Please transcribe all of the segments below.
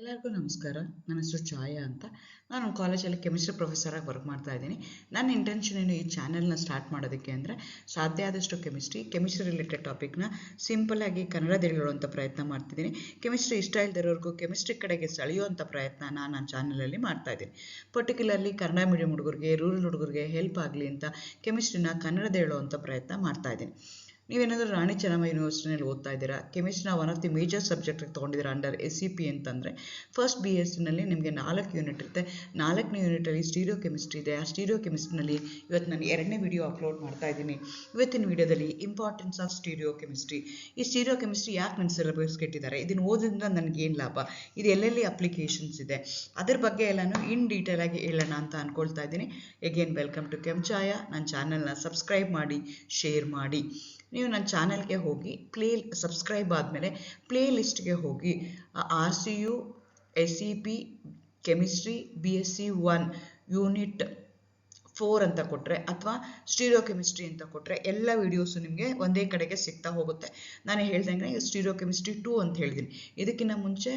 ಎಲ್ಲರಿಗೂ ನಮಸ್ಕಾರ. ನನ್ನ ಹೆಸರು ಛಾಯಾ ಅಂತ. ನಾನು ಕಾಲೇಜಲ್ಲಿ ಕೆಮಿಸ್ಟ್ರಿ ಪ್ರೊಫೆಸರಾಗಿ ವರ್ಕ್ ಮಾಡ್ತಾ ಇದ್ದೀನಿ. ನನ್ನ ಇಂಟೆನ್ಷನ್ ಏನು ಈ ಚಾನೆಲ್ನ ಸ್ಟಾರ್ಟ್ ಮಾಡೋದಕ್ಕೆ ಅಂದರೆ, ಸಾಧ್ಯ ಆದಷ್ಟು ಕೆಮಿಸ್ಟ್ರಿ ರಿಲೇಟೆಡ್ ಟಾಪಿಕ್ನ ಸಿಂಪಲ್ಲಾಗಿ ಕನ್ನಡದಲ್ಲಿ ಹೇಳುವಂಥ ಪ್ರಯತ್ನ ಮಾಡ್ತಿದ್ದೀನಿ. ಕೆಮಿಸ್ಟ್ರಿ ಇಷ್ಟ ಇಲ್ದಿರೋರ್ಗೂ ಕೆಮಿಸ್ಟ್ರಿ ಕಡೆಗೆ ಸೆಳೆಯುವಂಥ ಪ್ರಯತ್ನ ನನ್ನ ಚಾನಲಲ್ಲಿ ಮಾಡ್ತಾ ಇದ್ದೀನಿ. ಪರ್ಟಿಕ್ಯುಲರ್ಲಿ ಕನ್ನಡ ಮೀಡಿಯಂ ಹುಡುಗರಿಗೆ, ರೂರಲ್ ಹುಡುಗರಿಗೆ ಹೆಲ್ಪ್ ಆಗಲಿ ಅಂತ ಕೆಮಿಸ್ಟ್ರಿನ ಕನ್ನಡದ ಹೇಳುವಂಥ ಪ್ರಯತ್ನ ಮಾಡ್ತಾ ಇದ್ದೀನಿ. ನೀವೇನಾದರೂ ರಾಣಿ ಚೆನ್ನಮ್ಮ ಯೂನಿವರ್ಸಿಟಿನಲ್ಲಿ ಓದ್ತಾ ಇದ್ದೀರಾ, ಕೆಮಿಸ್ಟ್ರಿನ ಒನ್ ಆಫ್ ದಿ ಮೇಜರ್ ಸಬ್ಜೆಕ್ಟಿಗೆ ತೊಗೊಂಡಿದ್ದೀರಾ ಅಂಡರ್ SEP ಅಂತಂದರೆ, ಫಸ್ಟ್ BSCನಲ್ಲಿ ನಿಮಗೆ 4 ಯೂನಿಟ್ ಇರುತ್ತೆ. 4ನೇ ಯೂನಿಟಲ್ಲಿ ಸ್ಟೀರಿಯೋ ಕೆಮಿಸ್ಟ್ರಿ ಇದೆ. ಆ ಸ್ಟೀರಿಯೋ ಕೆಮಿಸ್ಟ್ರಿನಲ್ಲಿ ಇವತ್ತು ನಾನು 2ನೇ ವಿಡಿಯೋ ಅಪ್ಲೋಡ್ ಮಾಡ್ತಾ ಇದ್ದೀನಿ. ಇವತ್ತಿನ ವಿಡಿಯೋದಲ್ಲಿ ಇಂಪಾರ್ಟೆನ್ಸ್ ಆಫ್ ಸ್ಟೀರಿಯೋ ಕೆಮಿಸ್ಟ್ರಿ. ಈ ಸ್ಟೀರಿಯೋ ಕೆಮಿಸ್ಟ್ರಿ ಯಾಕೆ ನನ್ನ ಸಿಲೆಬಸ್ಗೆ ಇಟ್ಟಿದ್ದಾರೆ, ಇದನ್ನು ಓದೋದ್ರಿಂದ ನನಗೇನು ಲಾಭ, ಇದು ಎಲ್ಲೆಲ್ಲಿ ಅಪ್ಲಿಕೇಶನ್ಸ್ ಇದೆ, ಅದ್ರ ಬಗ್ಗೆ ಎಲ್ಲನೂ ಇನ್ ಡೀಟೇಲ್ ಆಗಿ ಹೇಳೋಣ ಅಂತ ಅಂದ್ಕೊಳ್ತಾ ಇದ್ದೀನಿ. Again welcome to Kenchaya. ನನ್ನ ಚಾನಲ್ನ ಸಬ್ಸ್ಕ್ರೈಬ್ ಮಾಡಿ, ಶೇರ್ ಮಾಡಿ. ನೀವು ನನ್ನ ಚಾನಲ್ಗೆ ಹೋಗಿ ಸಬ್ಸ್ಕ್ರೈಬ್ ಆದಮೇಲೆ ಪ್ಲೇ ಲಿಸ್ಟ್ಗೆ ಹೋಗಿ RCU SEP chemistry BSc 1 unit 4 ಅಂತ ಕೊಟ್ಟರೆ ಅಥವಾ ಸ್ಟೀರಿಯೋ ಕೆಮಿಸ್ಟ್ರಿ ಅಂತ ಕೊಟ್ಟರೆ ಎಲ್ಲ ವೀಡಿಯೋಸು ನಿಮಗೆ ಒಂದೇ ಕಡೆಗೆ ಸಿಗ್ತಾ ಹೋಗುತ್ತೆ. ನಾನು ಹೇಳ್ದಂಗೆ ಸ್ಟೀರಿಯೋ ಕೆಮಿಸ್ಟ್ರಿ 2 ಅಂತ ಹೇಳಿದ್ದೀನಿ. ಇದಕ್ಕಿಂತ ಮುಂಚೆ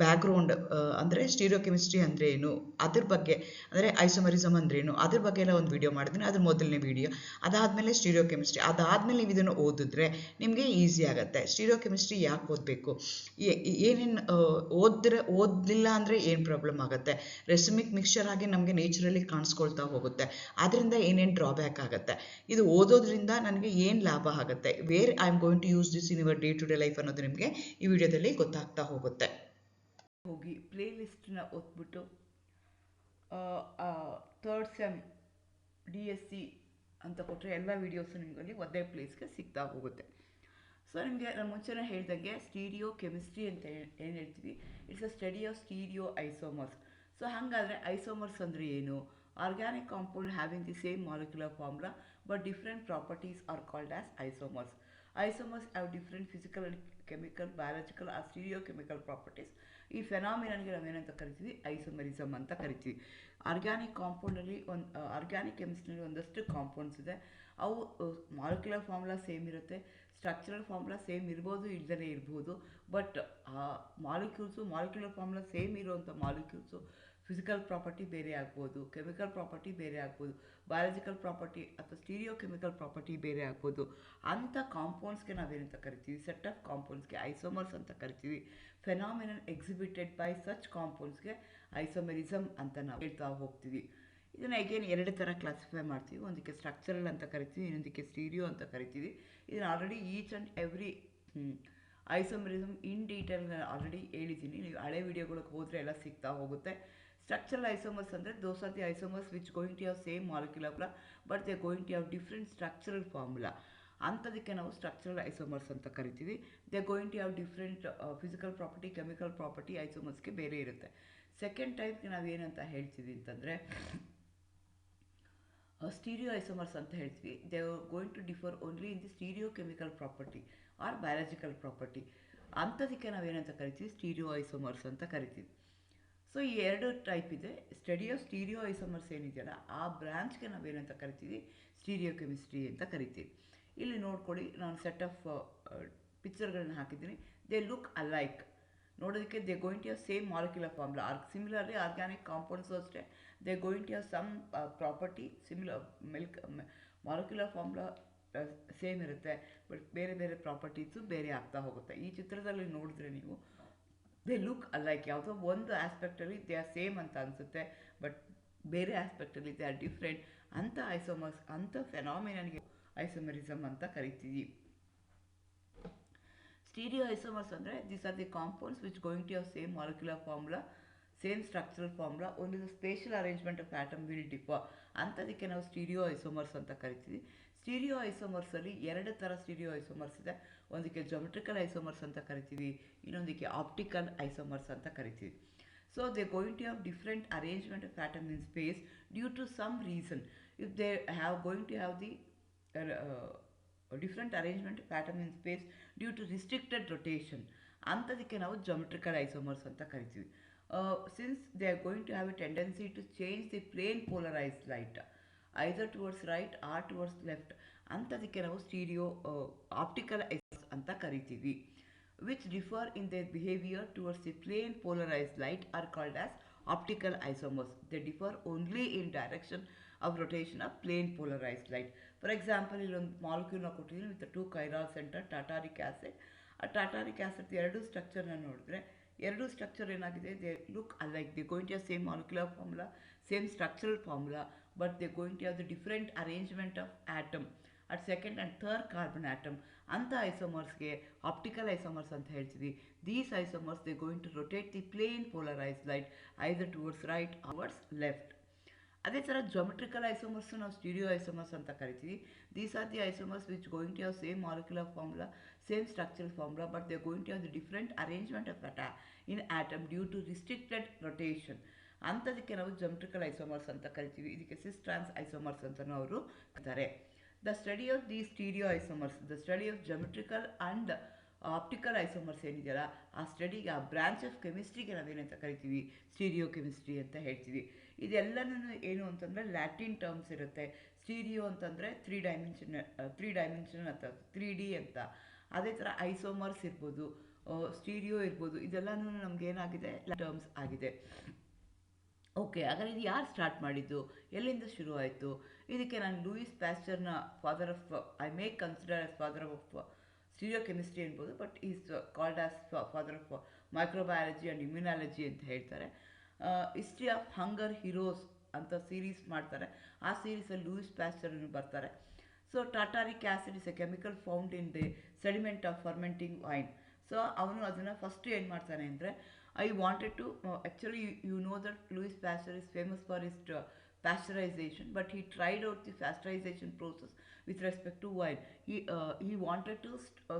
ಬ್ಯಾಕ್ಗ್ರೌಂಡ್ ಅಂದರೆ ಸ್ಟೀರಿಯೋ ಕೆಮಿಸ್ಟ್ರಿ ಅಂದರೆ ಏನು, ಅದ್ರ ಬಗ್ಗೆ ಅಂದರೆ ಐಸೋಮರಿಸಮ್ ಅಂದ್ರೇನು, ಅದ್ರ ಬಗ್ಗೆ ಎಲ್ಲ ಒಂದು ವಿಡಿಯೋ ಮಾಡಿದ್ದೀನಿ. ಅದ್ರ ಮೊದಲನೇ ವಿಡಿಯೋ. ಅದಾದಮೇಲೆ ಸ್ಟೀರಿಯೋ ಕೆಮಿಸ್ಟ್ರಿ. ಅದಾದಮೇಲೆ ನೀವು ಇದನ್ನು ಓದಿದ್ರೆ ನಿಮಗೆ ಈಸಿ ಆಗುತ್ತೆ. ಸ್ಟೀರಿಯೋ ಕೆಮಿಸ್ಟ್ರಿ ಯಾಕೆ ಓದಬೇಕು, ಏನೇನು ಓದಲಿಲ್ಲ ಅಂದರೆ ಏನು ಪ್ರಾಬ್ಲಮ್ ಆಗುತ್ತೆ, ರೆಸಿಮಿಕ್ ಮಿಕ್ಸ್ಚರ್ ಆಗಿ ನಮಗೆ ನೇಚರಲ್ಲಿ ಕಾಣಿಸ್ಕೊಳ್ತಾ ಹೋಗುತ್ತೆ, ಅದರಿಂದ ಏನೇನು ಡ್ರಾಬ್ಯಾಕ್ ಆಗುತ್ತೆ, ಇದು ಓದೋದ್ರಿಂದ ನನಗೆ ಏನು ಲಾಭ ಆಗುತ್ತೆ, where I am going to use this in your day to day life ಅನ್ನೋದು ನಿಮಗೆ ಈ ವಿಡಿಯೋದಲ್ಲಿ ಗೊತ್ತಾಗ್ತಾ ಹೋಗುತ್ತೆ. ಹೋಗಿ ಪ್ಲೇ ಲಿಸ್ಟ್ನ ಓದ್ಬಿಟ್ಟು ಥರ್ಡ್ ಸೆಮ್ DSc ಅಂತ ಕೊಟ್ಟರೆ ಎಲ್ಲ ವೀಡಿಯೋಸು ನಿಮಗಲ್ಲಿ ಒಂದೇ ಪ್ಲೇಸ್ಗೆ ಸಿಗ್ತಾ ಹೋಗುತ್ತೆ. ಸೊ ನಿಮಗೆ ನಾನು ಮುಂಚೆನೇ ಹೇಳ್ದಂಗೆ ಸ್ಟೀರಿಯೋ ಕೆಮಿಸ್ಟ್ರಿ ಅಂತ ಏನು ಹೇಳ್ತೀವಿ, it's a study of stereo isomers. So ಹಾಗಾದರೆ ಐಸೋಮರ್ಸ್ ಅಂದರೆ ಏನು? Organic compound having the same molecular formula but different properties are called as isomers. Isomers have different physical, chemical, biological or stereochemical properties. ಈ ಫೆನಾಮಿನನ್ಗೆ ನಾವೇನಂತ ಕರಿತೀವಿ, isomerism ಅಂತ ಕರಿತೀವಿ. Organic ಕಾಂಪೌಂಡಲ್ಲಿ organic ಕೆಮಿಸ್ಟ್ರಿಯಲ್ಲಿ ಒಂದಷ್ಟು compounds ಇದೆ. ಅವು ಮಾಲಿಕ್ಯುಲರ್ ಫಾರ್ಮುಲಾ ಸೇಮ್ ಇರುತ್ತೆ, ಸ್ಟ್ರಕ್ಚರಲ್ ಫಾರ್ಮುಲಾ ಸೇಮ್ ಇರ್ಬೋದು, ಇಲ್ಲದೇ ಇರ್ಬೋದು. ಬಟ್ ಆ ಮಾಲಿಕ್ಯುಲರ್ ಫಾರ್ಮುಲಾ ಸೇಮ್ ಇರುವಂಥ ಮಾಲಿಕ್ಯೂಲ್ಸು ಫಿಸಿಕಲ್ ಪ್ರಾಪರ್ಟಿ ಬೇರೆ ಆಗ್ಬೋದು, ಕೆಮಿಕಲ್ ಪ್ರಾಪರ್ಟಿ ಬೇರೆ ಆಗ್ಬೋದು, ಬಯಾಲಜಿಕಲ್ ಪ್ರಾಪರ್ಟಿ ಅಥವಾ ಸ್ಟೀರಿಯೋ ಕೆಮಿಕಲ್ ಪ್ರಾಪರ್ಟಿ ಬೇರೆ ಆಗ್ಬೋದು. ಅಂಥ ಕಾಂಪೌಂಡ್ಸ್ಗೆ ನಾವೇನಂತ ಕರಿತೀವಿ, ಸೆಟ್ ಆಫ್ ಕಾಂಪೌಂಡ್ಸ್ಗೆ ಐಸೋಮರ್ಸ್ ಅಂತ ಕರಿತೀವಿ. ಫೆನಾಮಿನನ್ ಎಕ್ಸಿಬಿಟೆಡ್ ಬೈ ಸಚ್ ಕಾಂಪೌಂಡ್ಸ್ಗೆ ಐಸೋಮೆರಿಸಮ್ ಅಂತ ನಾವು ಹೇಳ್ತಾ ಹೋಗ್ತೀವಿ. ಇದನ್ನು ಅಗೇನ್ 2 ಥರ ಕ್ಲಾಸಿಫೈ ಮಾಡ್ತೀವಿ. ಒಂದಕ್ಕೆ ಸ್ಟ್ರಕ್ಚರಲ್ ಅಂತ ಕರಿತೀವಿ, ಇನ್ನೊಂದಕ್ಕೆ ಸ್ಟೀರಿಯೋ ಅಂತ ಕರಿತೀವಿ. ಇದನ್ನು already each and every isomerism in detail already ಹೇಳಿದ್ದೀನಿ. ನೀವು ಹಳೆ ವಿಡಿಯೋಗಳಿಗೆ ಹೋದರೆ ಎಲ್ಲ ಸಿಗ್ತಾ ಹೋಗುತ್ತೆ. Structural isomers ಅಂದರೆ those are the isomers which going to have same molecular formula but they are going to have different structural formula. ಅಂಥದಕ್ಕೆ ನಾವು ಸ್ಟ್ರಕ್ಚರಲ್ ಐಸೋಮರ್ಸ್ ಅಂತ ಕರಿತೀವಿ. They are going to have different physical property, chemical property ಐಸೋಮರ್ಸ್ಗೆ ಬೇರೆ ಇರುತ್ತೆ. Second ಟೈಪ್ಗೆ ನಾವೇನಂತ ಹೇಳ್ತೀವಿ ಅಂತಂದರೆ stereo isomers ಅಂತ ಹೇಳ್ತೀವಿ. They are going to differ only in the stereo chemical property or biological property. ಅಂಥದಕ್ಕೆ ನಾವೇನಂತ ಕರಿತೀವಿ, ಸ್ಟೀರಿಯೋ ಐಸೋಮರ್ಸ್ ಅಂತ ಕರಿತೀವಿ. ಸೊ ಈ 2 ಟೈಪ್ ಇದೆ. ಸ್ಟಡಿ ಆಫ್ ಸ್ಟೀರಿಯೋ ಐಸೋಮರ್ಸ್ ಏನಿದೆಯಲ್ಲ ಆ ಬ್ರಾಂಚ್ಗೆ ನಾವೇನಂತ ಕರಿತೀವಿ, ಸ್ಟೀರಿಯೋ ಕೆಮಿಸ್ಟ್ರಿ ಅಂತ ಕರಿತೀವಿ. ಇಲ್ಲಿ ನೋಡ್ಕೊಳ್ಳಿ, ನಾನು ಸೆಟ್ ಆಫ್ ಪಿಕ್ಚರ್ಗಳನ್ನ ಹಾಕಿದ್ದೀನಿ. ದೇ ಲುಕ್ ಅಲೈಕ್, ನೋಡೋದಕ್ಕೆ they going to have same molecular formula. Similarly organic compounds ಅಷ್ಟೇ, they going to have some property similar, molecular formula same ಇರುತ್ತೆ, ಬಟ್ ಬೇರೆ ಬೇರೆ ಪ್ರಾಪರ್ಟೀಸು ಬೇರೆ ಆಗ್ತಾ ಹೋಗುತ್ತೆ. ಈ ಚಿತ್ರದಲ್ಲಿ ನೋಡಿದ್ರೆ ನೀವು ದೇ ಲುಕ್ ಅಲೈಕ್, ಯಾವುದೋ ಒಂದು ಆಸ್ಪೆಕ್ಟಲ್ಲಿ ದೇ ಆರ್ ಸೇಮ್ ಅಂತ ಅನಿಸುತ್ತೆ, ಬಟ್ ಬೇರೆ ಆಸ್ಪೆಕ್ಟಲ್ಲಿ ದೇ ಆರ್ ಡಿಫ್ರೆಂಟ್. ಅಂಥ ಐಸೋಮರ್ಸ್, ಅಂಥ ಫೆನಾಮಿನನ್ಗೆ ಐಸೋಮರಿಸಮ್ ಅಂತ ಕರಿತೀವಿ. ಸ್ಟೀರಿಯೋ ಐಸೋಮರ್ಸ್ ಅಂದರೆ these are the compounds which going to have same molecular formula, same structural formula, only the spatial arrangement of atom will differ. ಅಂಥದಕ್ಕೆ ನಾವು ಸ್ಟೀರಿಯೋ ಐಸೋಮರ್ಸ್ ಅಂತ ಕರಿತೀವಿ. ಸ್ಟೀರಿಯೋ ಐಸೋಮರ್ಸಲ್ಲಿ 2 ಥರ ಸ್ಟೀರಿಯೋ ಐಸೋಮರ್ಸ್ ಇದೆ. ಒಂದಕ್ಕೆ ಜೊಮೆಟ್ರಿಕಲ್ ಐಸೋಮರ್ಸ್ ಅಂತ ಕರಿತೀವಿ, ಇನ್ನೊಂದಕ್ಕೆ ಆಪ್ಟಿಕಲ್ ಐಸೋಮರ್ಸ್ ಅಂತ ಕರಿತೀವಿ. So they going to have different arrangement of atom in space due to some reason. If they have going to have the different arrangement of atom in space due to restricted rotation, ಅಂಥದಕ್ಕೆ ನಾವು geometrical isomers ಅಂತ ಕರಿತೀವಿ. Since they are going to have a tendency to change the plane polarized light either towards right or towards left, ಅಂಥದಕ್ಕೆ ನಾವು stereo optical isomers ಅಂತ ಕರಿತೀವಿ. which differ in their behavior towards the plane polarized light are called as optical isomers. They differ only in direction of rotation of plane polarized light. For example, ಇಲ್ಲೊಂದು ಮಾಲಿಕ್ಯೂಲ್ನ ಕೊಟ್ಟಿದ್ದೀನಿ with 2 chiral center tartaric acid. ಆ tartaric acid ಎರಡು ಸ್ಟ್ರಕ್ಚರ್ನ ನೋಡಿದ್ರೆ ಎರಡು structure ಏನಾಗಿದೆ, they look alike, they going to have same molecular formula, same structural formula, but they going to have the different arrangement of atom at second and third carbon atom. ಅಂಥ ಐಸೋಮರ್ಸ್ಗೆ optical isomers ಅಂತ ಹೇಳ್ತೀವಿ. These isomers they going to rotate the plane polarise light either towards right towards left. ಅದೇ ಥರ geometrical isomers ನಾವು stereo isomers ಅಂತ ಕರಿತೀವಿ. These are the isomers which going to have same molecular formula, same structural formula, but they going to have the different arrangement of in atom due to restricted rotation. ಅಂಥದಕ್ಕೆ ನಾವು geometrical isomers ಅಂತ ಕರಿತೀವಿ. ಇದಕ್ಕೆ ಸಿಸ್ ಟ್ರಾನ್ಸ್ isomers ಅಂತಲೂ ಅವರು ಕರೀತಾರೆ. The study of the stereo isomers, the study of geometrical and optical isomers ಏನಿದೆಯಲ್ಲ, ಆ ಸ್ಟಡಿಗೆ, ಆ ಬ್ರಾಂಚ್ ಆಫ್ ಕೆಮಿಸ್ಟ್ರಿಗೆ ನಾವೇನಂತ ಕರಿತೀವಿ, ಸ್ಟೀರಿಯೋ ಕೆಮಿಸ್ಟ್ರಿ ಅಂತ ಹೇಳ್ತೀವಿ. ಇದೆಲ್ಲನೂ ಏನು ಅಂತಂದರೆ ಲ್ಯಾಟಿನ್ ಟರ್ಮ್ಸ್ ಇರುತ್ತೆ. ಸ್ಟೀರಿಯೋ ಅಂತಂದರೆ ತ್ರೀ ಡೈಮೆನ್ಷನ್ ಅಥವಾ 3D ಅಂತ. ಅದೇ ಥರ ಐಸೋಮರ್ಸ್ ಇರ್ಬೋದು, ಸ್ಟೀರಿಯೋ ಇರ್ಬೋದು, ಇದೆಲ್ಲನೂ ನಮಗೇನಾಗಿದೆ, ಟರ್ಮ್ಸ್ ಆಗಿದೆ. ಓಕೆ, ಹಾಗಾದ್ರೆ ಇದು ಯಾರು ಸ್ಟಾರ್ಟ್ ಮಾಡಿದ್ದು, ಎಲ್ಲಿಂದ ಶುರು ಆಯಿತು? ಇದಕ್ಕೆ ನಾನು ಲೂಯಿಸ್ ಪ್ಯಾಸ್ಚರ್ನ father of, I may consider as father of stereo chemistry ಅನ್ಬೋದು, but is called as father of microbiology and immunology ಅಂತ ಹೇಳ್ತಾರೆ. ಹಿಸ್ಟ್ರಿ ಆಫ್ ಹಂಗರ್ ಹೀರೋಸ್ ಅಂತ ಸೀರೀಸ್ ಮಾಡ್ತಾರೆ. ಆ ಸೀರೀಸಲ್ಲಿ ಲೂಯಿಸ್ ಪ್ಯಾಸ್ಚರ್ ಬರ್ತಾರೆ. So tartaric acid is a chemical found in the sediment of fermenting wine. So ಅವನು ಅದನ್ನು ಫಸ್ಟ್ ಏನು ಮಾಡ್ತಾನೆ ಅಂದರೆ, I wanted to, actually you know that Louis Pasteur is famous for his pasteurization, but he tried out the pasteurization process with respect to wine. He wanted to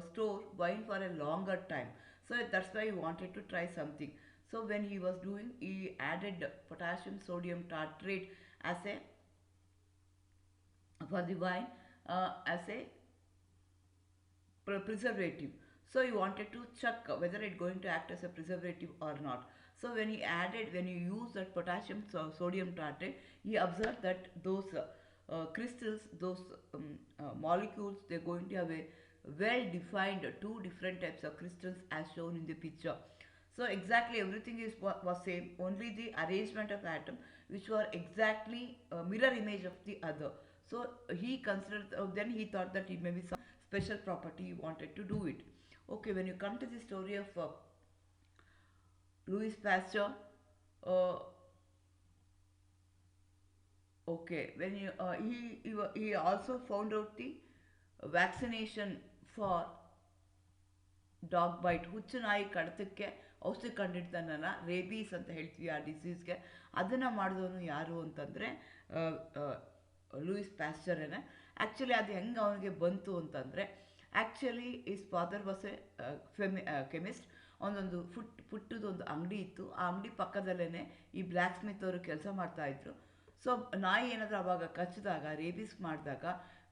store wine for a longer time. So that's why he wanted to try something. So when he was doing, he added potassium sodium tartrate as a, for the wine, as a preservative. So he wanted to check whether it's going to act as a preservative or not. So when he used that potassium sodium tartrate, he observed that those crystals, those molecules, they're going to have a well-defined 2 different types of crystals as shown in the picture. So exactly everything was same, only the arrangement of atom which were exactly mirror image of the other. So he considered, then he thought that it may be some special property, he wanted to do it. Okay, when you come to the story of Louis Pasteur, okay, when you, he also found out the vaccination for dog byte, ಹುಚ್ಚು ನಾಯಿ ಕಡಿತಕ್ಕೆ ಔಷಧಿ ಕಂಡಿಡ್ತಾನಲ್ಲ, rabies ಅಂತ ಹೇಳ್ತೀವಿ ಆ ಡಿಸೀಸ್ಗೆ. ಅದನ್ನು ಮಾಡಿದವನು ಯಾರು ಅಂತಂದರೆ ಲೂಯಿಸ್ ಪ್ಯಾಸ್ಚರೇನೆ. ಆ್ಯಕ್ಚುಲಿ ಅದು ಹೆಂಗೆ ಅವನಿಗೆ ಬಂತು ಅಂತಂದರೆ, actually is father was A chemist. ಒಂದೊಂದು ಪುಟ್ಟದೊಂದು ಅಂಗಡಿ ಇತ್ತು. ಆ ಅಂಗಡಿ ಪಕ್ಕದಲ್ಲೇ ಈ ಬ್ಲ್ಯಾಕ್ ಸ್ಮಿತ್ ಅವರು ಕೆಲಸ ಮಾಡ್ತಾಯಿದ್ರು. ಸೊ ನಾಯಿ ಏನಾದರೂ ಅವಾಗ ಕಚ್ಚಿದಾಗ, ರೇಬೀಸ್ ಮಾಡಿದಾಗ,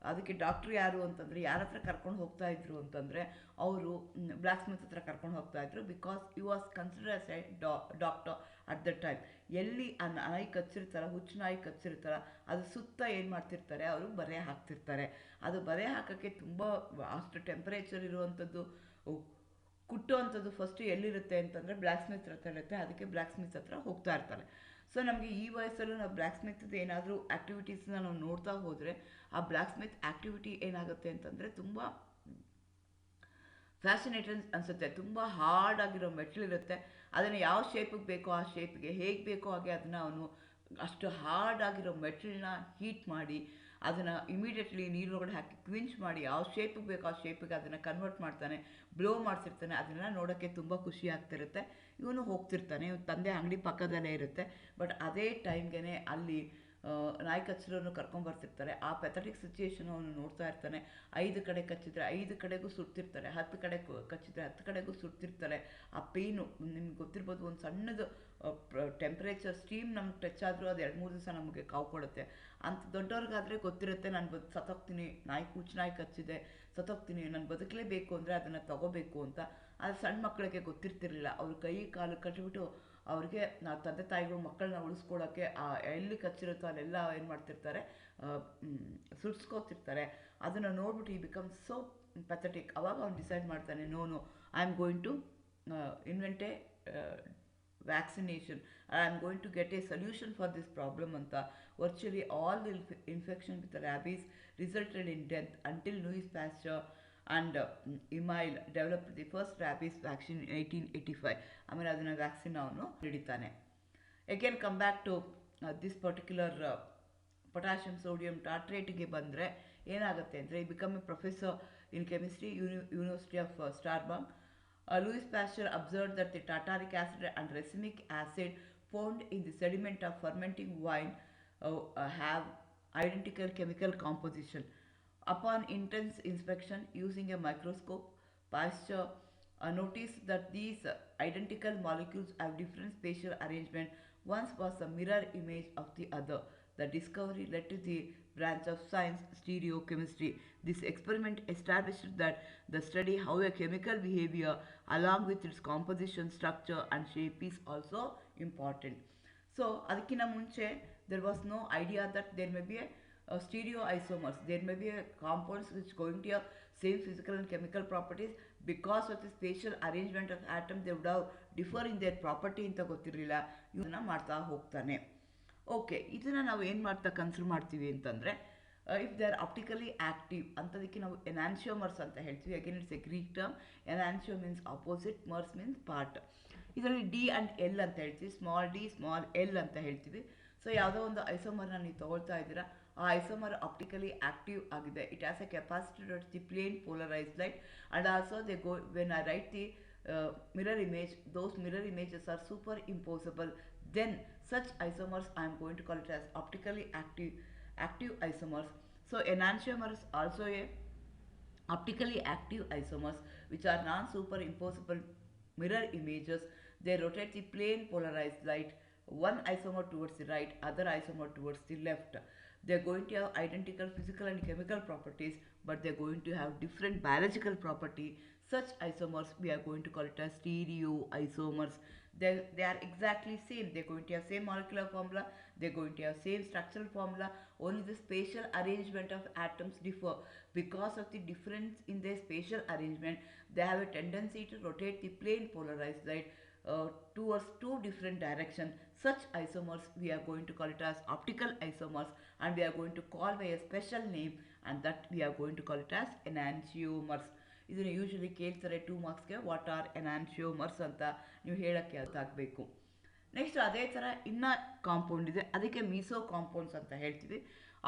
ಅದಕ್ಕೆ ಡಾಕ್ಟ್ರ್ ಯಾರು ಅಂತಂದರೆ, ಯಾರ ಹತ್ರ ಕರ್ಕೊಂಡು ಹೋಗ್ತಾಯಿದ್ರು ಅಂತಂದರೆ, ಅವರು ಬ್ಲ್ಯಾಕ್ ಸ್ಮಿತ್ ಹತ್ರ ಕರ್ಕೊಂಡು ಹೋಗ್ತಾಯಿದ್ರು. Because you was consider as a doctor at the time. ಎಲ್ಲಿ ಆ ನಾಯಿ ಕಚ್ಚಿರ್ತಾರ, ಹುಚ್ಚು ನಾಯಿ ಕಚ್ಚಿರ್ತಾರ, ಅದು ಸುತ್ತ ಏನು ಮಾಡ್ತಿರ್ತಾರೆ, ಅವರು ಬರೆ ಹಾಕ್ತಿರ್ತಾರೆ. ಅದು ಬರೆ ಹಾಕೋಕ್ಕೆ ತುಂಬ ಅಷ್ಟು ಟೆಂಪರೇಚರ್ ಇರುವಂಥದ್ದು, ಕುಟ್ಟುವಂಥದ್ದು ಫಸ್ಟು ಎಲ್ಲಿರುತ್ತೆ ಅಂತಂದರೆ ಬ್ಲ್ಯಾಕ್ ಸ್ಮಿತ್ ಹತ್ರ ಇರುತ್ತೆ. ಅದಕ್ಕೆ ಬ್ಲ್ಯಾಕ್ ಸ್ಮಿತ್ ಹತ್ರ ಹೋಗ್ತಾ ಇರ್ತಾರೆ. ಸೊ ನಮಗೆ ಈ ವಯಸ್ಸಲ್ಲೂ ನಾವು ಬ್ಲ್ಯಾಕ್ ಸ್ಮಿತ್ದು ಏನಾದರೂ ಆ್ಯಕ್ಟಿವಿಟೀಸ್ನ ನಾವು ನೋಡ್ತಾ ಹೋದರೆ, ಆ ಬ್ಲ್ಯಾಕ್ ಸ್ಮಿತ್ ಆ್ಯಕ್ಟಿವಿಟಿ ಏನಾಗುತ್ತೆ ಅಂತಂದರೆ ತುಂಬ ಫ್ಯಾಸಿನೇಟೆಡ್ ಅನಿಸುತ್ತೆ. ತುಂಬ ಹಾರ್ಡ್ ಆಗಿರೋ ಮೆಟ್ಲಿರುತ್ತೆ. ಅದನ್ನು ಯಾವ ಶೇಪಿಗೆ ಬೇಕೋ ಆ ಶೇಪಿಗೆ, ಹೇಗೆ ಬೇಕೋ ಹಾಗೆ ಅದನ್ನು ಅವನು ಅಷ್ಟು ಹಾರ್ಡ್ ಆಗಿರೋ ಮೆಟಲ್ನ ಹೀಟ್ ಮಾಡಿ ಅದನ್ನು ಇಮಿಡಿಯೇಟ್ಲಿ ನೀರೊಳಗಡೆ ಹಾಕಿ ಕ್ವಿಂಚ್ ಮಾಡಿ ಯಾವ ಶೇಪಿಗೆ ಬೇಕೋ ಆ ಶೇಪಿಗೆ ಅದನ್ನು ಕನ್ವರ್ಟ್ ಮಾಡ್ತಾನೆ, ಬ್ಲೋ ಮಾಡಿಸಿರ್ತಾನೆ. ಅದನ್ನೆಲ್ಲ ನೋಡೋಕ್ಕೆ ತುಂಬ ಖುಷಿ ಆಗ್ತಿರುತ್ತೆ. ಇವನು ಹೋಗ್ತಿರ್ತಾನೆ, ತಂದೆ ಅಂಗಡಿ ಪಕ್ಕದಲ್ಲೇ ಇರುತ್ತೆ. ಬಟ್ ಅದೇ ಟೈಮ್ಗೆ ಅಲ್ಲಿ ನಾಯಿ ಕಚ್ಚಿರೋನು ಕರ್ಕೊಂಬರ್ತಿರ್ತಾರೆ. ಆ ಪೆಥಟಿಕ್ ಸಿಚುಯೇಷನ್ ಅವನು ನೋಡ್ತಾ ಇರ್ತಾನೆ. 5 ಕಡೆ ಕಚ್ಚಿದ್ರೆ 5 ಕಡೆಗೂ ಸುಡ್ತಿರ್ತಾರೆ, 10 ಕಡೆ ಕಚ್ಚಿದ್ರೆ 10 ಕಡೆಗೂ ಸುಡ್ತಿರ್ತಾರೆ. ಆ ಪೇಯ್ನು ನಿಮ್ಗೆ ಗೊತ್ತಿರ್ಬೋದು. ಒಂದು ಸಣ್ಣದು ಟೆಂಪ್ರೇಚರ್ ಸ್ಟೀಮ್ ನಮ್ಗೆ ಟಚ್ ಆದರೂ ಅದು 2-3 ದಿವಸ ನಮಗೆ ಕಾವು ಕೊಡುತ್ತೆ. ಅಂತ ದೊಡ್ಡವ್ರಿಗಾದರೆ ಗೊತ್ತಿರುತ್ತೆ, ನಾನು ಸತ್ತೋಗ್ತೀನಿ, ಹುಚ್ಚು ನಾಯಿ ಕಚ್ಚಿದೆ, ಸತ್ತೋಗ್ತೀನಿ, ನಾನು ಬದುಕಲೇಬೇಕು ಅಂದರೆ ಅದನ್ನು ತಗೋಬೇಕು ಅಂತ. ಆದರೆ ಸಣ್ಣ ಮಕ್ಕಳಿಗೆ ಗೊತ್ತಿರ್ತಿರ್ಲಿಲ್ಲ. ಅವ್ರ ಕೈ ಕಾಲು ಕಟ್ಟಿಬಿಟ್ಟು ಅವ್ರಿಗೆ ತಂದೆ ತಾಯಿಗಳು ಮಕ್ಕಳನ್ನ ಉಳಿಸ್ಕೊಳ್ಳೋಕ್ಕೆ ಎಲ್ಲಿ ಕಚ್ಚಿರುತ್ತೋ ಅಲ್ಲೆಲ್ಲ ಏನು ಮಾಡ್ತಿರ್ತಾರೆ, ಸುಡ್ಸ್ಕೋತಿರ್ತಾರೆ. ಅದನ್ನು ನೋಡ್ಬಿಟ್ಟು ಈ ಬಿಕಮ್ ಸೋ ಪೆಥಟಿಕ್. ಅವಾಗ ಅವ್ನು ಡಿಸೈಡ್ ಮಾಡ್ತಾನೆ, ನೋನು I am going to invent a vaccination, and I'm going to get a solution for this problem anta. Virtually all the infection with the rabies resulted in death until Louis Pasteur and Emile developed the first rabies vaccine in 1885. ಆಮೇಲೆ ಅದನ್ನ vaccine ಅವನು ಹಿಡಿತಾನೆ. Again come back to this particular potassium sodium tartrateಗೆ ಬಂದರೆ ಏನಾಗುತ್ತೆ ಅಂದರೆ ಈ become a professor in chemistry university of Strasbourg. Louis Pasteur observed that the tartaric acid and racemic acid found in the sediment of fermenting wine have identical chemical composition. Upon intense inspection using a microscope, Pasteur noticed that these identical molecules have different spatial arrangement. Once was a mirror image of the other. The discovery led to the branch of science, stereochemistry. This experiment established that the study how a chemical behavior along with its composition, structure and shape is also important. So, ಅದಕ್ಕಿಂತ ಮುಂಚೆ there was no idea that there may be a stereoisomers. There may be a compounds which going to have same physical and chemical properties. Because of the spatial arrangement of atom, they would have differ in their property ಅಂತ ಗೊತ್ತಿರಲಿಲ್ಲ. ಇದನ್ನ ಮಾಡ್ತಾ ಹೋಗ್ತಾನೆ. Okay, ಇದನ್ನು ನಾವು ಏನು ಮಾಡ್ತಾ consider ಮಾಡ್ತೀವಿ ಅಂತಂದರೆ, if they are optically active ಅಂತದಕ್ಕೆ ನಾವು ಎನಾನ್ಶಿಯೋಮರ್ಸ್ ಅಂತ ಹೇಳ್ತೀವಿ. Again it's a Greek term. Enantio means opposite, mers means part. ಇದರಲ್ಲಿ ಡಿ ಆ್ಯಂಡ್ ಎಲ್ ಅಂತ ಹೇಳ್ತೀವಿ. ಸ್ಮಾಲ್ ಡಿ, ಸ್ಮಾಲ್ ಎಲ್ ಅಂತ ಹೇಳ್ತೀವಿ. ಸೊ ಯಾವುದೋ ಒಂದು ಐಸೋಮರ್ನ ನೀವು ತೊಗೊಳ್ತಾ ಇದ್ದೀರಾ, ಆ ಐಸೋಮರ್ ಆಪ್ಟಿಕಲಿ ಆ್ಯಕ್ಟಿವ್ ಆಗಿದೆ. It has a capacity to the plane polarised light and also they go when I write the mirror image, those mirror images are superimposable. Then such isomers I am going to call it as optically active isomers. So enantiomer is also a optically active isomers which are non-superimposable mirror images. They rotate the plane polarized light, one isomer towards the right, other isomer towards the left. They are going to have identical physical and chemical properties, but they are going to have different biological property. Such isomers we are going to call it as stereoisomers. They are exactly same. They are going to have same molecular formula. They are going to have same structural formula. Only the spatial arrangement of atoms differ. Because of the difference in their spatial arrangement, they have a tendency to rotate the plane polarized light towards two different directions. Such isomers we are going to call it as optical isomers, and we are going to call by a special name, and that we are going to call it as enantiomers. ಇದನ್ನು usually ಕೇಳ್ತಾರೆ 2 ಮಾರ್ಕ್ಸ್ಗೆ, what are ಎನಾನ್ಶಿಯೋಮರ್ಸ್ ಅಂತ ನೀವು ಹೇಳೋಕ್ಕೆ ಅರ್ಥಾಗಬೇಕು. Next ಅದೇ ಥರ ಇನ್ನೂ compound ಇದೆ, ಅದಕ್ಕೆ ಮೀಸೋ ಕಾಂಪೌಂಡ್ಸ್ ಅಂತ ಹೇಳ್ತೀವಿ.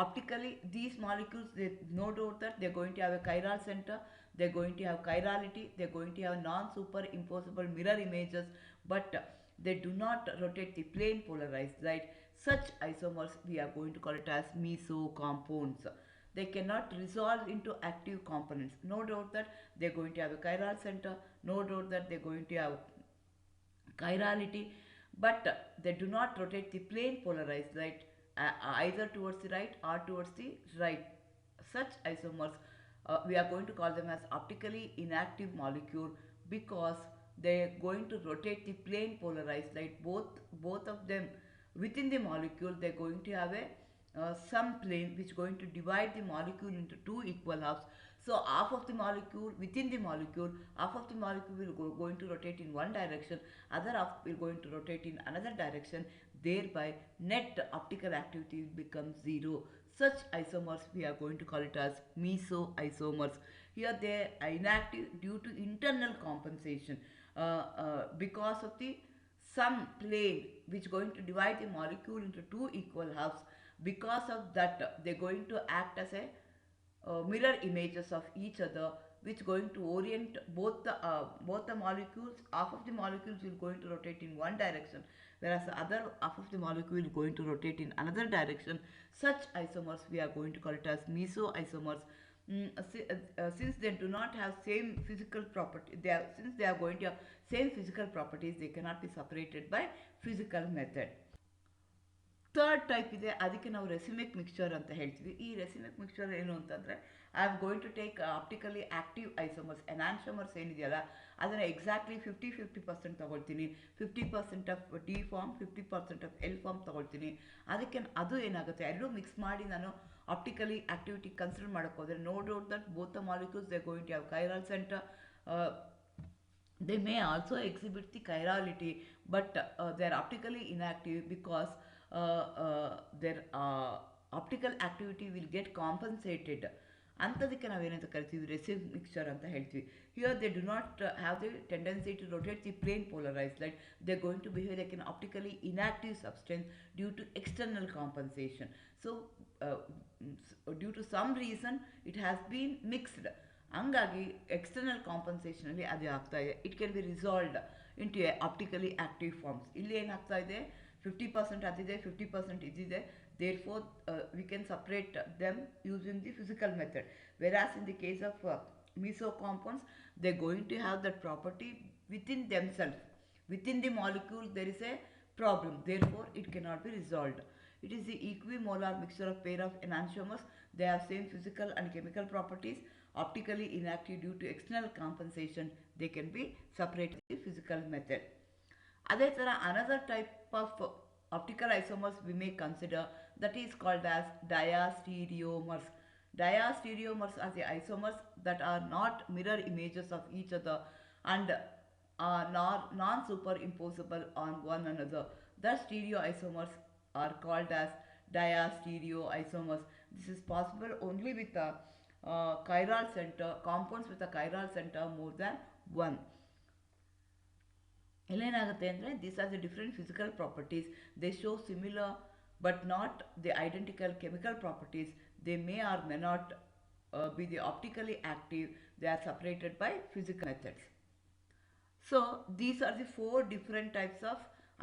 Optically these molecules they no doubt that they going to have a chiral center, they going to have chirality, they going to have non superimposable mirror images, but they do not rotate the plane polarized light. Such isomers we are going to call it as meso compounds. They cannot resolve into active components. No doubt that they are going to have a chiral center, no doubt that they are going to have chirality, but they do not rotate the plane polarized light either towards the right or towards the right. Such isomers we are going to call them as optically inactive molecule because they are going to rotate the plane polarized light. Both of them within the molecule they are going to have a some plane which is going to divide the molecule into two equal halves. So half of the molecule within the molecule, half of the molecule will going to rotate in one direction, other half will going to rotate in another direction. Thereby net optical activity will become zero. Such isomers we are going to call it as meso isomers. Here they are inactive due to internal compensation because of the some plane which is going to divide the molecule into two equal halves. Because of that they are going to act as a mirror images of each other, which going to orient both the molecules. Half of the molecules will going to rotate in one direction, whereas the other half of the molecule is going to rotate in another direction. Such isomers we are going to call it as meso isomers. Since they do not have same physical property, since they are going to have same physical properties, they cannot be separated by physical method. Third type ಇದೆ, ಅದಕ್ಕೆ ನಾವು ರೆಸಿಮಿಕ್ mixture ಅಂತ ಹೇಳ್ತೀವಿ. ಈ ರೆಸಿಮಿಕ್ mixture ಏನು ಅಂತಂದರೆ, I am going to take optically active isomers, enantiomers ಏನಿದೆಯಲ್ಲ ಅದನ್ನು ಎಕ್ಸಾಕ್ಟ್ಲಿ 50% ತೊಗೊಳ್ತೀನಿ. 50% of D form, 50% of L form ತೊಗೊಳ್ತೀನಿ. ಅದಕ್ಕೆ ಅದು ಏನಾಗುತ್ತೆ, ಎರಡೂ ಮಿಕ್ಸ್ ಮಾಡಿ ನಾನು ಆಪ್ಟಿಕಲಿ ಆ್ಯಕ್ಟಿವಿಟಿ ಕನ್ಸಿಡರ್ ಮಾಡೋಕ್ಕೆ ಹೋದರೆ, no doubt that both the molecules they going to have chiral centre, They may also exhibit the chirality, but they are optically inactive because their optical activity will get compensated. ಅಂಥದಕ್ಕೆ ನಾವೇನಂತ ಕರಿತೀವಿ, racemic mixture ಅಂತ ಹೇಳ್ತೀವಿ. Here they do not have the tendency to rotate the plane polarized light. They are going to behave like an optically inactive substance due to external compensation. So uh, due to some reason it has been mixed. ಹಂಗಾಗಿ external ಕಾಂಪನ್ಸೇಷನಲ್ಲಿ ಅದೇ ಆಗ್ತಾ ಇದೆ. It can be resolved into a optically active forms. ಇಲ್ಲಿ ಏನಾಗ್ತಾ ಇದೆ, 50% ಅದಿದೆ, 50% ಇದಿದೆ. Therefore we can separate them using the physical method. Whereas in the case of meso compounds, they're going to have that property within themselves. Within the molecule there is a problem, therefore it cannot be resolved. It is the equimolar mixture of pair of enantiomers. They have same physical and chemical properties. Optically inactive due to external compensation, they can be separated with the physical method. ಅದೇ ಥರ another type of optical isomers we may consider, that is called as diastereomers. Diastereomers are the isomers that are not mirror images of each other and are non-superimposable on one another. The stereoisomers are called as diastereoisomers. This is possible only with a chiral center, compounds with a chiral center more than one. ಇಲ್ಲೇನಾಗುತ್ತೆ ಅಂದರೆ, these are the different physical properties. They show similar but not the identical chemical properties. They may R may not be the optically active. They are separated by physical methods. So these are the 4 different types of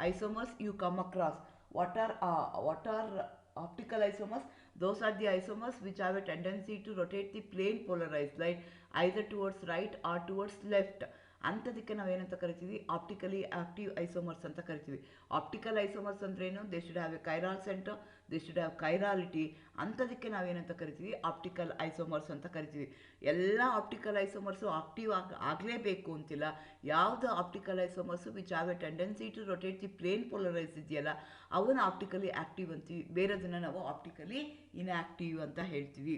isomers you come across. What are optical isomers? Those are the isomers which have a tendency to rotate the plane polarized light either towards right or towards left. ಅಂಥದಕ್ಕೆ ನಾವೇನಂತ ಕರಿತೀವಿ, optically active isomers ಅಂತ ಕರಿತೀವಿ. Optical isomers ಅಂದ್ರೇನು, they should have a chiral center, they should have chirality. ಅಂಥದಕ್ಕೆ ನಾವೇನಂತ ಕರಿತೀವಿ, optical isomers ಅಂತ ಕರಿತೀವಿ. ಎಲ್ಲ ಆಪ್ಟಿಕಲ್ ಐಸೋಮರ್ಸು ಆಕ್ಟಿವ್ ಆಗಲೇಬೇಕು ಅಂತಿಲ್ಲ. ಯಾವುದು optical isomers which have a tendency to rotate the plane polarise ಇದೆಯಲ್ಲ, ಅವನ್ನ ಆಪ್ಟಿಕಲಿ ಆಕ್ಟಿವ್ ಅಂತೀವಿ. ಬೇರೆದನ್ನು ನಾವು ಆಪ್ಟಿಕಲಿ ಇನ್ಆಕ್ಟಿವ್ ಅಂತ ಹೇಳ್ತೀವಿ.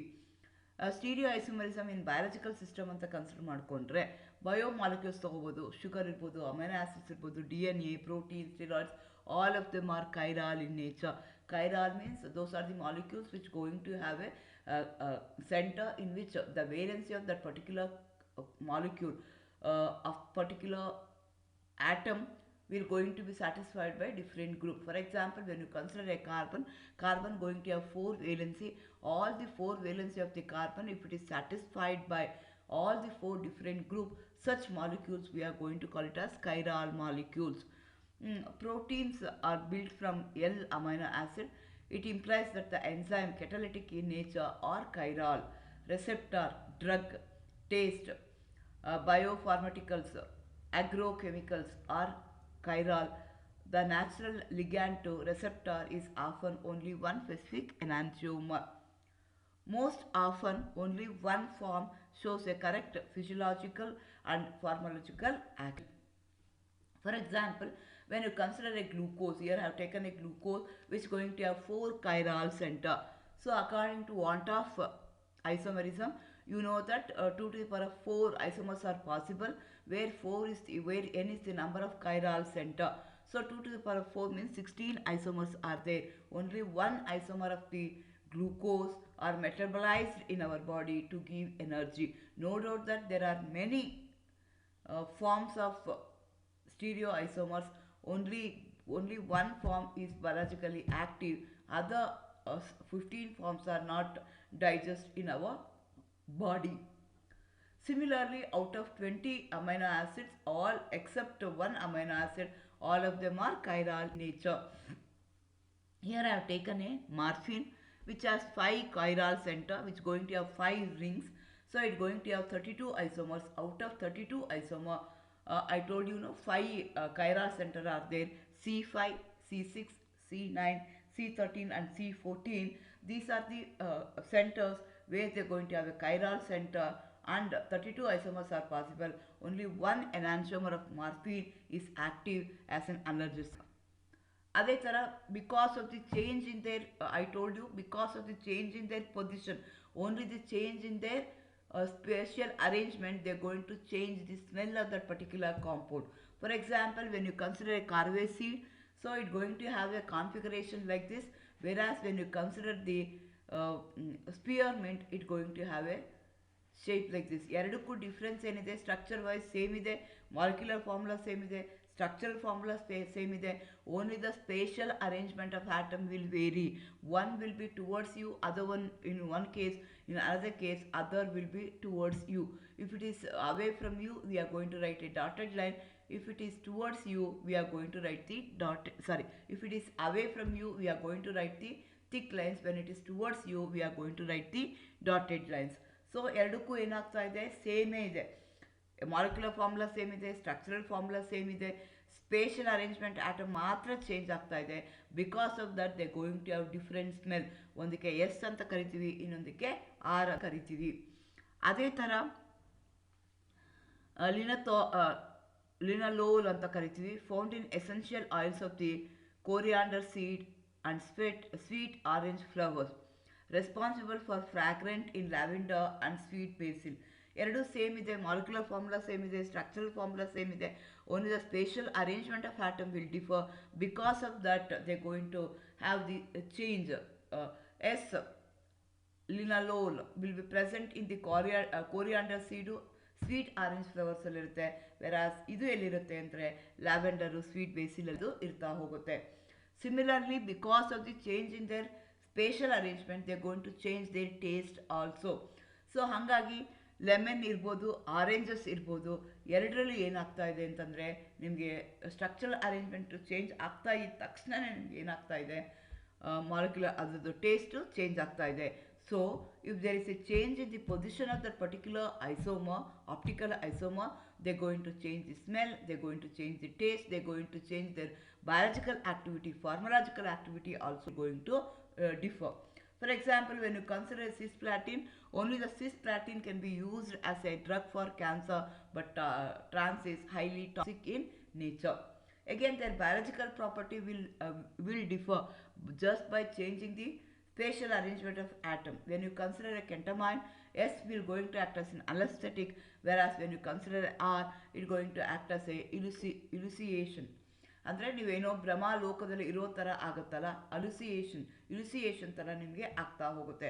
ಸ್ಟೀರಿಯೋ ಐಸೋಮರಿಸಮ್ ಇನ್ ಬಯಾಲಜಿಕಲ್ ಸಿಸ್ಟಮ್ ಅಂತ ಕನ್ಸಿಡರ್ ಮಾಡಿಕೊಂಡ್ರೆ ಬಯೋ ಮಾಲಿಕ್ಯೂಲ್ಸ್ ತೊಗೋಬೋದು. ಶುಗರ್ ಇರ್ಬೋದು, ಅಮೈನೋ ಆಸಿಡ್ಸ್ ಇರ್ಬೋದು, DNA, protein, steroids, all of them are chiral in nature. Chiral means those are the molecules which going to have a center in which the valency of that particular molecule of particular atom will going to be satisfied by different group. For example, when you consider a carbon going to have 4 valency. All the 4 valency of the carbon, if it is satisfied by all the 4 different group, such molecules we are going to call it as chiral molecules. Proteins are built from L amino acid. It implies that the enzyme catalytic in nature are chiral. Receptor, drug, taste, biopharmaceuticals, agrochemicals are chiral. The natural ligand to receptor is often only one specific enantiomer. Most often only one form shows a correct physiological and pharmacological action. For example, when you consider a glucose, here I have taken a glucose which is going to have 4 chiral center. So according to want of isomerism, you know that 2 to the power of 4 isomers are possible, where n is the number of chiral center. So 2 to the power of 4 means 16 isomers are there. Only one isomer of the glucose are metabolized in our body to give energy. No doubt that there are many forms of stereoisomers. Only one form is biologically active. Other 15 forms are not digest in our body. Similarly, out of 20 amino acids, all except one amino acid, all of them are chiral in nature. Here I have taken a morphine which has 5 chiral center, which is going to have 5 rings. So it is going to have 32 isomers. Out of 32 isomer, I told you, 5 chiral center are there. C5, C6, C9, C13 and C14. These are the centers where they are going to have a chiral center, and 32 isomers are possible. Only one enantiomer of morphine is active as an analgesic. ಅದೇ ಥರ because of the change in their, I told you, because of the change in their position, only the change in their spatial arrangement, they're going to change the smell of that particular compound. For example, when you consider a carve seed, so it's going to have a configuration like this, whereas when you consider the spearmint, it's going to have a shape like this. ಎರಡಕ್ಕೂ difference ಏನಿದೆ, structure wise same ಇದೆ, molecular formula same ಇದೆ, structural formula same ಇದೆ, only the spatial arrangement of atom will vary. One will be towards you, other one in one case, in another case other will be towards you. If it is away from you, we are going to write a dotted line. If it is towards you, we are going to write the if it is away from you, we are going to write the thick lines. When it is towards you, we are going to write the dotted lines. So ಎರಡಕ್ಕೂ ಏನಾಗ್ತಾ ಇದೆ, ಸೇಮೇ ಇದೆ. Molecular formula same ಇದೆ, structural formula same ಇದೆ, spatial arrangement atom ಮಾತ್ರ change ಆಗ್ತಾ ಇದೆ. Because of that they going to have different smell. ಒಂದಕ್ಕೆ ಎಸ್ ಅಂತ ಕರಿತೀವಿ, ಇನ್ನೊಂದಕ್ಕೆ ಆರ್ ಅಂತ ಕರಿತೀವಿ. ಅದೇ ಥರ ಲಿನಲೋಲ್ ಅಂತ ಕರಿತೀವಿ, found in essential oils of the coriander seed and sweet orange flowers, responsible for fragrant in lavender and sweet basil. ಎರಡೂ ಸೇಮ್ ಇದೆ, ಮಾಲಿಕ್ಯುಲರ್ ಫಾರ್ಮುಲಾ ಸೇಮ್ ಇದೆ, ಸ್ಟ್ರಕ್ಚರಲ್ ಫಾರ್ಮುಲಾ ಸೇಮ್ ಇದೆ, only the spatial arrangement of atom will differ. Because of that they going to have the change. S linalool will be present in the coriander seed, sweet orange flowers ಅಲ್ಲಿರುತ್ತೆ. Whereas ಇದು ಎಲ್ಲಿರುತ್ತೆ ಅಂದರೆ ಲ್ಯಾವೆಂಡರು, sweet basil ಅದು ಇರ್ತಾ ಹೋಗುತ್ತೆ. Similarly, because of the change in their spatial arrangement, they going to change their taste also. So ಹಾಗಾಗಿ lemon ಇರ್ಬೋದು, oranges ಇರ್ಬೋದು, ಎರಡರಲ್ಲಿ ಏನಾಗ್ತಾ ಇದೆ ಅಂತಂದರೆ ನಿಮಗೆ ಸ್ಟ್ರಕ್ಚರಲ್ ಅರೇಂಜ್ಮೆಂಟು ಚೇಂಜ್ ಆಗ್ತಾ ಇದ್ದ ತಕ್ಷಣವೇ ನಿಮ್ಗೆ ಏನಾಗ್ತಾ ಇದೆ, ಮಾಲಿಕ್ಯುಲರ್ ಅದರದ್ದು ಟೇಸ್ಟು ಚೇಂಜ್ ಆಗ್ತಾ ಇದೆ. So if there is a change in the position of that particular isomer, optical isomer, they going to change the smell, they going to change the taste, they going to change their biological activity, pharmacological activity also going to differ. For example, when you consider cisplatin, only the cisplatin can be used as a drug for cancer, but trans is highly toxic in nature. Again, their biological property will differ just by changing the spatial arrangement of atom. When you consider a kentamine, S will going to act as an anesthetic, whereas when you consider R, it going to act as a elucidation. ಅಂದರೆ ನೀವೇನೋ ಭ್ರಮ ಲೋಕದಲ್ಲಿ ಇರೋ ಥರ ಆಗುತ್ತಲ್ಲ, ಇಲ್ಯೂಸಿಯೇಷನ್ ಥರ ನಿಮಗೆ ಆಗ್ತಾ ಹೋಗುತ್ತೆ.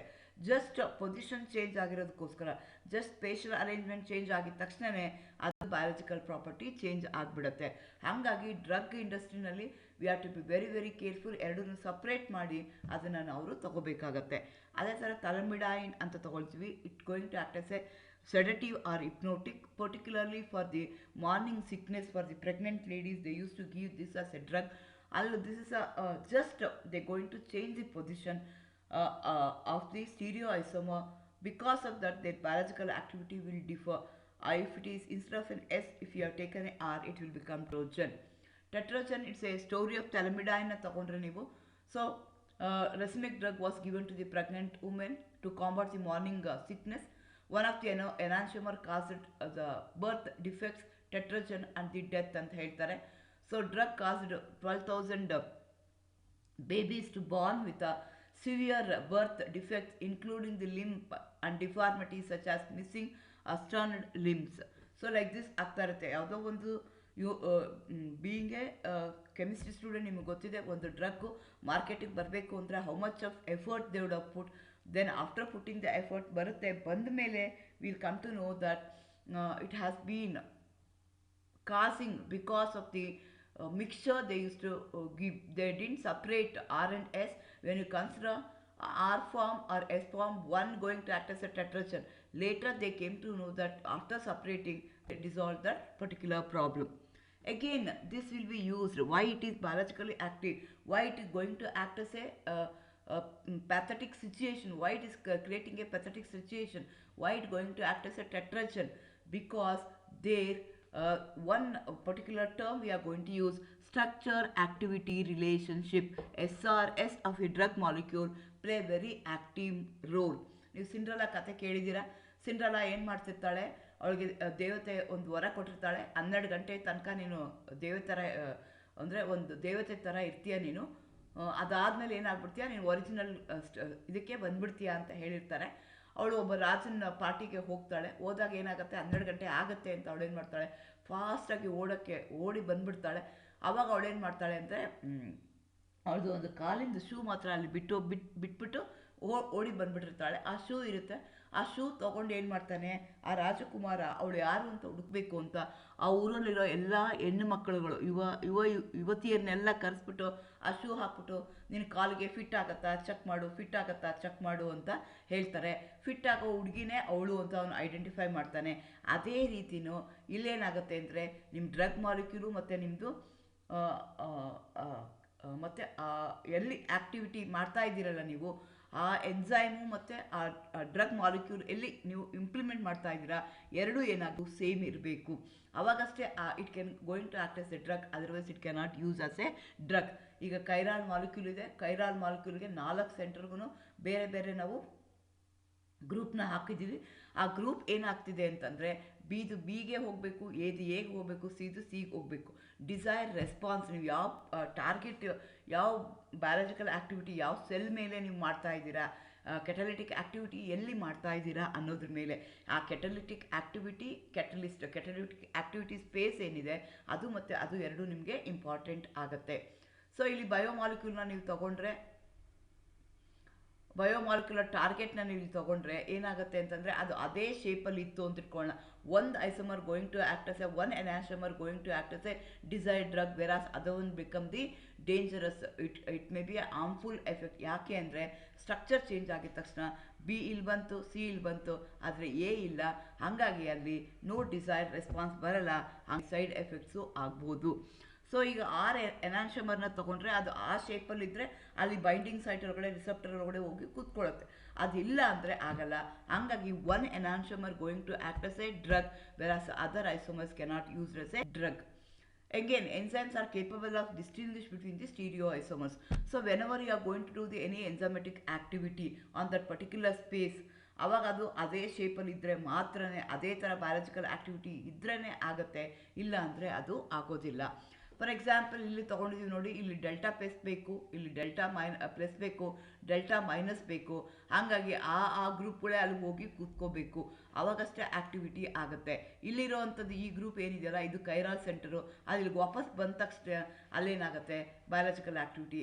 ಜಸ್ಟ್ ಪೊಸಿಷನ್ ಚೇಂಜ್ ಆಗಿರೋದಕ್ಕೋಸ್ಕರ, ಜಸ್ಟ್ ಸ್ಪೇಷಲ್ ಅರೇಂಜ್ಮೆಂಟ್ ಚೇಂಜ್ ಆಗಿದ ತಕ್ಷಣವೇ ಅದು ಬಯಾಲಜಿಕಲ್ ಪ್ರಾಪರ್ಟಿ ಚೇಂಜ್ ಆಗಿಬಿಡುತ್ತೆ. ಹಾಗಾಗಿ ಡ್ರಗ್ ಇಂಡಸ್ಟ್ರಿನಲ್ಲಿ we have to be very very careful. ಎರಡನ್ನೂ ಸಪ್ರೇಟ್ ಮಾಡಿ ಅದನ್ನು ನಾವು ತಗೋಬೇಕಾಗತ್ತೆ. ಅದೇ ಥರ ಥಲಮಿಡೈನ್ ಅಂತ ತಗೊಳ್ತೀವಿ. It going to act as a sedative or hypnotic, particularly for the morning sickness. For the pregnant ladies, they used to give this as a drug. This is just they're going to change the position of the stereoisomer. Because of that, their biological activity will differ. If it is instead of an S, if you have taken an R, it will become tetrogen. Tetrogen, it's a story of thalidomide ತಗೊಂಡ್ರೆ ನೀವು. So racemic drug was given to the pregnant women to combat the morning sickness. One of the enantiomer caused the birth defects, tetrogen, and the death ಅಂತ ಹೇಳ್ತಾರೆ. So drug caused 12,000 babies to born with a severe birth defects, including the limb and deformities such as missing or sterned limbs. So like this ಆಗ್ತಾ ಇರುತ್ತೆ. ಯಾವುದೋ ಒಂದು being A chemistry student ನಿಮಗೆ ಗೊತ್ತಿದೆ, ಒಂದು drug ಮಾರ್ಕೆಟಿಗೆ ಬರಬೇಕು ಅಂದರೆ how much of effort they would have put. Then after putting the effort ಬರುತ್ತೆ, ಬಂದ ಮೇಲೆ we'll come to know that it has been causing because of the mixture they used to give. They didn't separate R and S. When you consider R form or S form, one going to act as a tetrogen. Later they came to know that after separating, they dissolved that particular problem. Again, this will be used. Why it is biologically active? Why it is going to act as a pathetic situation? Why it is creating a pathetic situation? Why it going to act as a tetrogen? Because there one particular term we are going to use, structure activity relationship. SRS of a drug molecule play a very active role. ನೀವು ಸಿಂಡ್ರಲಾ ಕತೆ ಕೇಳಿದ್ದೀರಾ? ಸಿಂಡ್ರಲಾ ಏನು ಮಾಡ್ತಿರ್ತಾಳೆ, ಅವಳಿಗೆ ದೇವತೆ ಒಂದು ವರ ಕೊಟ್ಟಿರ್ತಾಳೆ, 12 ಗಂಟೆ ತನಕ ನೀನು ದೇವತೆ ಅಂದರೆ ಒಂದು ದೇವತೆ ಥರ ಇರ್ತೀಯ ನೀನು, ಅದಾದಮೇಲೆ ಏನಾಗ್ಬಿಡ್ತೀಯ, ನೀನು ಒರಿಜಿನಲ್ ಇದಕ್ಕೆ ಬಂದ್ಬಿಡ್ತೀಯ ಅಂತ ಹೇಳಿರ್ತಾರೆ. ಅವಳು ಒಬ್ಬ ರಾಜನ ಪಾರ್ಟಿಗೆ ಹೋಗ್ತಾಳೆ. ಹೋದಾಗ ಏನಾಗುತ್ತೆ, 12 ಗಂಟೆ ಆಗುತ್ತೆ ಅಂತ ಅವಳೇನು ಮಾಡ್ತಾಳೆ, ಫಾಸ್ಟಾಗಿ ಓಡಿ ಬಂದ್ಬಿಡ್ತಾಳೆ. ಆವಾಗ ಅವಳೇನು ಮಾಡ್ತಾಳೆ ಅಂದರೆ ಅವಳದು ಒಂದು ಕಾಲಿಂದ ಶೂ ಮಾತ್ರ ಅಲ್ಲಿ ಬಿಟ್ಬಿಟ್ಟು ಓಡಿ ಬಂದ್ಬಿಟ್ಟಿರ್ತಾಳೆ. ಆ ಶೂ ಇರುತ್ತೆ, ಆ ಶೂ ತೊಗೊಂಡು ಏನು ಮಾಡ್ತಾನೆ ಆ ರಾಜಕುಮಾರ, ಅವಳು ಯಾರು ಅಂತ ಹುಡುಕ್ಬೇಕು ಅಂತ ಆ ಊರಲ್ಲಿರೋ ಎಲ್ಲ ಹೆಣ್ಣು ಮಕ್ಕಳುಗಳು ಯುವತಿಯರನ್ನೆಲ್ಲ ಕರೆಸ್ಬಿಟ್ಟು ಆ ಶೂ ಹಾಕ್ಬಿಟ್ಟು ನಿನ್ನ ಕಾಲಿಗೆ ಫಿಟ್ ಆಗುತ್ತಾ ಚೆಕ್ ಮಾಡು ಅಂತ ಹೇಳ್ತಾರೆ. ಫಿಟ್ ಆಗೋ ಹುಡುಗಿನೇ ಅವಳು ಅಂತ ಅವನು ಐಡೆಂಟಿಫೈ ಮಾಡ್ತಾನೆ. ಅದೇ ರೀತಿಯೂ ಇಲ್ಲೇನಾಗುತ್ತೆ ಅಂದರೆ ನಿಮ್ಮ ಡ್ರಗ್ ಮಾಲಿಕ್ಯೂಲು ಮತ್ತು ನಿಮ್ಮದು ಮತ್ತು ಎಲ್ಲಿ ಆ್ಯಕ್ಟಿವಿಟಿ ಮಾಡ್ತಾ ಇದ್ದೀರಲ್ಲ ನೀವು, ಆ ಎನ್ಸೈಮು ಮತ್ತು ಆ ಡ್ರಗ್ ಮಾಲಿಕ್ಯೂಲ್ ಎಲ್ಲಿ ನೀವು ಇಂಪ್ಲಿಮೆಂಟ್ ಮಾಡ್ತಾ ಇದ್ದೀರಾ, ಎರಡೂ ಏನಾದರೂ ಸೇಮ್ ಇರಬೇಕು. ಅವಾಗಷ್ಟೇ it can going to act as a drug, otherwise it can not use as a drug. ಈಗ ಕೈರಾಲ್ ಮಾಲಿಕ್ಯೂಲ್ ಇದೆ, ಕೈರಾಲ್ ಮಾಲಿಕ್ಯೂಲ್ಗೆ 4 ಸೆಂಟರ್ಗೂ ಬೇರೆ ಬೇರೆ ನಾವು ಗ್ರೂಪ್ನ ಹಾಕಿದ್ದೀವಿ. ಆ ಗ್ರೂಪ್ ಏನಾಗ್ತಿದೆ ಅಂತಂದರೆ ಬಿದು ಬಿಗೆ ಹೋಗಬೇಕು, ಎದು ಎಗೆ ಹೋಗಬೇಕು, ಸಿದು ಸಿಗೆ ಹೋಗಬೇಕು. ಡಿಸೈರ್ ರೆಸ್ಪಾನ್ಸ್, ನೀವು ಯಾವ ಟಾರ್ಗೆಟ್, ಯಾವ ಬಯಾಲಜಿಕಲ್ ಆ್ಯಕ್ಟಿವಿಟಿ ಯಾವ ಸೆಲ್ ಮೇಲೆ ನೀವು ಮಾಡ್ತಾ ಇದ್ದೀರಾ, ಕೆಟಲಿಟಿಕ್ ಆ್ಯಕ್ಟಿವಿಟಿ ಎಲ್ಲಿ ಮಾಡ್ತಾ ಇದ್ದೀರಾ ಅನ್ನೋದ್ರ ಮೇಲೆ. ಆ ಕೆಟಲಿಟಿಕ್ ಆ್ಯಕ್ಟಿವಿಟಿ ಸ್ಪೇಸ್ ಏನಿದೆ ಅದು ಮತ್ತು ಅದು ಎರಡೂ ನಿಮಗೆ ಇಂಪಾರ್ಟೆಂಟ್ ಆಗುತ್ತೆ. ಸೊ ಇಲ್ಲಿ ಬಯೋಮಾಲಿಕ್ಯೂಲ್ನ ನೀವು ತೊಗೊಂಡ್ರೆ, ಬಯೋಮಾಲಿಕ್ಯುಲರ್ ಟಾರ್ಗೆಟ್ನ ನೀವು ತೊಗೊಂಡ್ರೆ ಏನಾಗುತ್ತೆ ಅಂತಂದರೆ ಅದು ಅದೇ ಶೇಪಲ್ಲಿ ಇತ್ತು ಅಂತ ಇಟ್ಕೊಳ್ಳೋಣ. ಒಂದು isomer going to act as a one enantiomer going to act as a desired drug, whereas ಅದೊಂದು become the dangerous. It may be harmful effect. ಯಾಕೆ ಅಂದರೆ ಸ್ಟ್ರಕ್ಚರ್ ಚೇಂಜ್ ಆಗಿದ ತಕ್ಷಣ ಬಿ ಇಲ್ಲಿ ಬಂತು, ಸಿ ಇಲ್ಲಿ ಬಂತು, ಆದರೆ ಎ ಇಲ್ಲ. ಹಾಗಾಗಿ ಅಲ್ಲಿ ನೋ ಡಿಸೈರ್ಡ್ ರೆಸ್ಪಾನ್ಸ್ ಬರಲ್ಲ, ಹಂಗೆ ಸೈಡ್ ಎಫೆಕ್ಟ್ಸು ಆಗ್ಬೋದು. ಸೊ ಈಗ 6 ಎನಾನ್ಶಮರ್ನ ತೊಗೊಂಡ್ರೆ ಅದು ಆ ಶೇಪಲ್ಲಿದ್ದರೆ ಅಲ್ಲಿ ಬೈಂಡಿಂಗ್ ಸೈಟ್ ಒಳಗಡೆ ರಿಸೆಪ್ಟರ್ ಒಳಗಡೆ ಹೋಗಿ ಕೂತ್ಕೊಳ್ಳುತ್ತೆ. ಅದಿಲ್ಲ ಅಂದರೆ ಆಗಲ್ಲ. ಹಾಗಾಗಿ 1 enantiomer going to act as a drug, whereas other isomers cannot use as a drug. Again, enzymes are capable of distinguish between the stereoisomers. So whenever you are going to do any enzymatic activity on that particular space, ಆವಾಗ ಅದು ಅದೇ ಶೇಪಲ್ಲಿ ಇದ್ದರೆ ಮಾತ್ರನೇ, ಅದೇ ಥರ biological activity ಇದ್ರೇ ಆಗುತ್ತೆ, ಇಲ್ಲ ಅಂದರೆ ಅದು ಆಗೋದಿಲ್ಲ. ಫಾರ್ ಎಕ್ಸಾಂಪಲ್ ಇಲ್ಲಿ ತೊಗೊಂಡಿದ್ದೀವಿ ನೋಡಿ, ಇಲ್ಲಿ ಡೆಲ್ಟಾ ಪ್ಲಸ್ ಬೇಕು, ಇಲ್ಲಿ ಡೆಲ್ಟಾ ಪ್ಲಸ್ ಬೇಕು, ಡೆಲ್ಟಾ ಮೈನಸ್ ಬೇಕು. ಹಾಗಾಗಿ ಆ ಗ್ರೂಪ್ಗಳೇ ಅಲ್ಲಿ ಹೋಗಿ ಕೂತ್ಕೋಬೇಕು, ಆವಾಗಷ್ಟೇ ಆ್ಯಕ್ಟಿವಿಟಿ ಆಗುತ್ತೆ. ಇಲ್ಲಿರೋವಂಥದ್ದು ಈ ಗ್ರೂಪ್ ಏನಿದೆಯಲ್ಲ ಇದು ಕೈರಾಲ್ ಸೆಂಟರು, ಅಲ್ಲಿಗೆ ವಾಪಸ್ ಬಂದ ತಕ್ಷಣ ಅಲ್ಲೇನಾಗುತ್ತೆ ಬಯಾಲಜಿಕಲ್ ಆ್ಯಕ್ಟಿವಿಟಿ,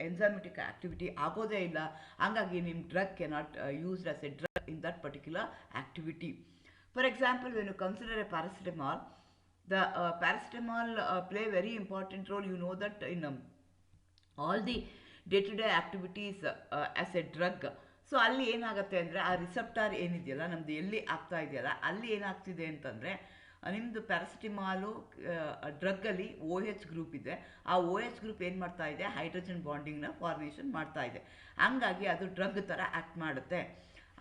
ಎಂಜೈಮೆಟಿಕ್ ಆ್ಯಕ್ಟಿವಿಟಿ ಆಗೋದೇ ಇಲ್ಲ. ಹಾಗಾಗಿ ನಿಮ್ಮ drug cannot used as a drug in that particular activity. For example when you consider a paracetamol, the paracetamol play a very important role. You know that in all the day-to-day activities as a drug. So ಅಲ್ಲಿ ಏನಾಗುತ್ತೆ ಅಂದರೆ ಆ receptor ಏನಿದೆಯಲ್ಲ ನಮ್ಮದು ಎಲ್ಲಿ ಆಗ್ತಾ ಇದೆಯಲ್ಲ ಅಲ್ಲಿ ಏನಾಗ್ತಿದೆ ಅಂತಂದರೆ ನಿಮ್ಮದು ಪ್ಯಾರಾಸಿಟಮಾಲು ಡ್ರಗ್ಗಲ್ಲಿ OH ಗ್ರೂಪ್ ಇದೆ. ಆ OH ಗ್ರೂಪ್ ಏನು ಮಾಡ್ತಾ ಇದೆ, ಹೈಡ್ರೋಜನ್ ಬಾಂಡಿಂಗ್ನ ಫಾರ್ಮೇಷನ್ ಮಾಡ್ತಾ ಇದೆ. ಹಂಗಾಗಿ ಅದು ಡ್ರಗ್ ಥರ ಆ್ಯಕ್ಟ್ ಮಾಡುತ್ತೆ.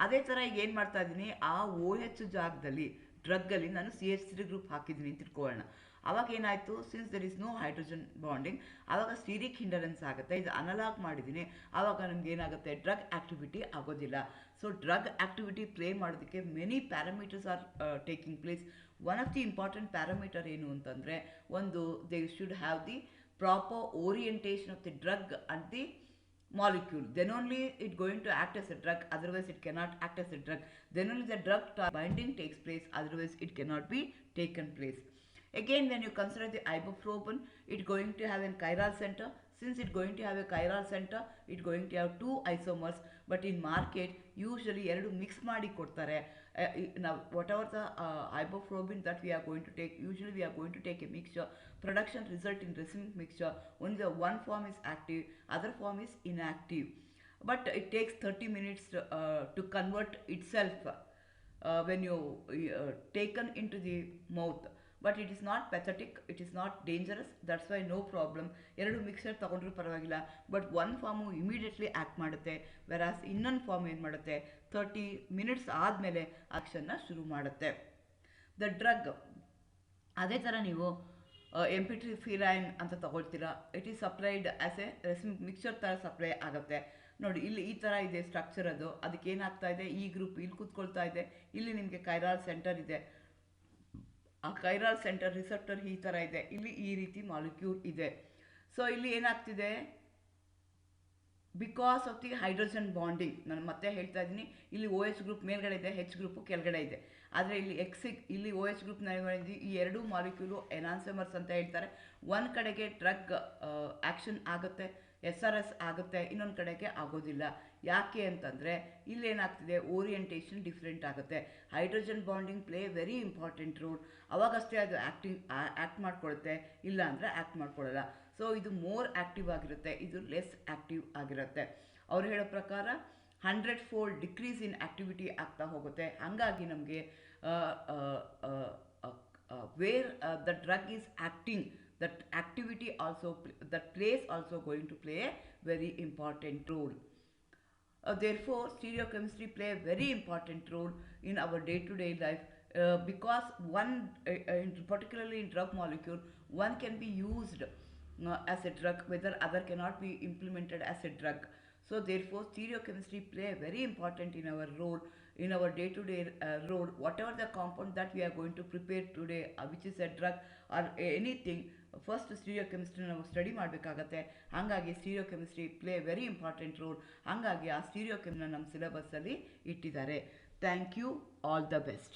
ಅದೇ ಥರ ಈಗ ಏನು ಮಾಡ್ತಾ ಇದ್ದೀನಿ, ಆ OH ಜಾಗದಲ್ಲಿ ಡ್ರಗ್ಗಲ್ಲಿ ನಾನು CH3 ಗ್ರೂಪ್ ಹಾಕಿದ್ದೀನಿ ಅಂತ ಇಟ್ಕೊಳ್ಳೋಣ. ಆವಾಗ ಏನಾಯಿತು, since there is no hydrogen bonding, ಆವಾಗ ಸ್ಟೀರಿಕ್ ಹಿಂಡರೆನ್ಸ್ ಆಗುತ್ತೆ. ಇದು ಅನಲಾಗ್ ಮಾಡಿದ್ದೀನಿ, ಆವಾಗ ನಮ್ಗೆ ಏನಾಗುತ್ತೆ, ಡ್ರಗ್ ಆ್ಯಕ್ಟಿವಿಟಿ ಆಗೋದಿಲ್ಲ. ಸೊ ಡ್ರಗ್ ಆ್ಯಕ್ಟಿವಿಟಿ ಪ್ಲೇ ಮಾಡೋದಕ್ಕೆ many parameters are taking place. One of the important parameter ಏನು ಅಂತಂದರೆ, ಒಂದು they should have the proper orientation of the drug and the molecule. Then only it going to act as a drug, otherwise it cannot act as a drug. Then only the drug binding takes place, otherwise it cannot be taken place. Again, when you consider the ibuprofen, it going to have a chiral center. Since it going to have a chiral center, it going to have 2 isomers. But in market, usually ಎರಡು mix ಮಾಡಿ ಕೊಡ್ತಾರೆ. Now whatever the ibuprofen that we are going to take, usually we are going to take a mixture. Production result in racemic mixture, only the one form is active, other form is inactive. But it takes 30 minutes to convert itself when you taken into the mouth. But it is not pathetic, it is not dangerous, that's why no problem. ಎರಡು mixer ತೊಗೊಂಡ್ರೂ ಪರವಾಗಿಲ್ಲ. But one form immediately act ಮಾಡುತ್ತೆ, whereas ಇನ್ನೊಂದು form ಏನು ಮಾಡುತ್ತೆ, 30 minutes ಆದಮೇಲೆ ಆಕ್ಷನ್ನ ಶುರು ಮಾಡುತ್ತೆ. ದ ಡ್ರಗ್ ಅದೇ ಥರ ನೀವು ಎಂಪಿಟ್ರಿಫಿರೈನ್ ಅಂತ ತೊಗೊಳ್ತೀರಾ, it is supplied as a racemic mixer ಥರ ಸಪ್ಲೈ ಆಗುತ್ತೆ. ನೋಡಿ ಇಲ್ಲಿ ಈ ಥರ ಇದೆ ಸ್ಟ್ರಕ್ಚರ್. ಅದಕ್ಕೆ ಏನಾಗ್ತಾ ಇದೆ, ಈ ಗ್ರೂಪ್ ಇಲ್ಲಿ ಕೂತ್ಕೊಳ್ತಾ ಇದೆ, ಇಲ್ಲಿ ನಿಮಗೆ ಕೈರಾಲ್ ಸೆಂಟರ್ ಇದೆ, ಆ ಕೈರಾಲ್ ಸೆಂಟರ್ ರಿಸೆಪ್ಟರ್ ಈ ಥರ ಇದೆ, ಇಲ್ಲಿ ಈ ರೀತಿ ಮಾಲಿಕ್ಯೂಲ್ ಇದೆ. ಸೊ ಇಲ್ಲಿ ಏನಾಗ್ತಿದೆ, because of the hydrogen bonding. ನಾನು ಮತ್ತೆ ಹೇಳ್ತಾ ಇದ್ದೀನಿ, ಇಲ್ಲಿ ಓ ಎಚ್ ಗ್ರೂಪ್ ಮೇಲ್ಗಡೆ ಇದೆ, ಹೆಚ್ ಗ್ರೂಪು ಕೆಳಗಡೆ ಇದೆ. ಆದರೆ ಇಲ್ಲಿ ಇಲ್ಲಿ ಓ ಎಚ್ ಗ್ರೂಪ್ ಈ ಎರಡು ಮಾಲಿಕ್ಯೂಲು ಎನಾನ್ಸಮರ್ಸ್ ಅಂತ ಹೇಳ್ತಾರೆ. ಒಂದು ಕಡೆಗೆ ಡ್ರಗ್ ಆ್ಯಕ್ಷನ್ ಆಗುತ್ತೆ, ಎಸ್ ಆರ್ ಎಸ್ ಆಗುತ್ತೆ, ಇನ್ನೊಂದು ಕಡೆಗೆ ಆಗೋದಿಲ್ಲ. ಯಾಕೆ ಅಂತಂದರೆ ಇಲ್ಲೇನಾಗ್ತಿದೆ, ಓರಿಯೆಂಟೇಷನ್ ಡಿಫ್ರೆಂಟ್ ಆಗುತ್ತೆ. Hydrogen bonding play very important role. ಅವಾಗಷ್ಟೇ ಅದು ಆ್ಯಕ್ಟ್ ಮಾಡ್ಕೊಳುತ್ತೆ, ಇಲ್ಲ ಅಂದರೆ ಆ್ಯಕ್ಟ್ ಮಾಡ್ಕೊಳ್ಳಲ್ಲ. ಸೊ ಇದು ಮೋರ್ ಆ್ಯಕ್ಟಿವ್ ಆಗಿರುತ್ತೆ, ಇದು ಲೆಸ್ ಆ್ಯಕ್ಟಿವ್ ಆಗಿರುತ್ತೆ. ಅವ್ರು ಹೇಳೋ ಪ್ರಕಾರ 100-fold ಡಿಕ್ರೀಸ್ ಇನ್ ಆ್ಯಕ್ಟಿವಿಟಿ ಆಗ್ತಾ ಹೋಗುತ್ತೆ. ಹಾಗಾಗಿ ನಮಗೆ where the drug is acting, that activity also, that place also going to play a very important role. Therefore, stereochemistry play a very important role in our day-to-day life because one, particularly in drug molecule, one can be used as a drug, whether other cannot be implemented as a drug. So therefore, stereochemistry play a very important in our role, in our day-to-day role. Whatever the compound that we are going to prepare today, which is a drug or anything, first stereochemistry ನಾವು study ಮಾಡಬೇಕಾಗತ್ತೆ. ಹಾಗಾಗಿ stereochemistry play very important role. ಹಾಗಾಗಿ ಆ ಸ್ಟೀರಿಯೋಕೆಮ್ನ ನಮ್ಮ ಸಿಲೆಬಸ್ಸಲ್ಲಿ ಇಟ್ಟಿದ್ದಾರೆ. Thank you. All the best.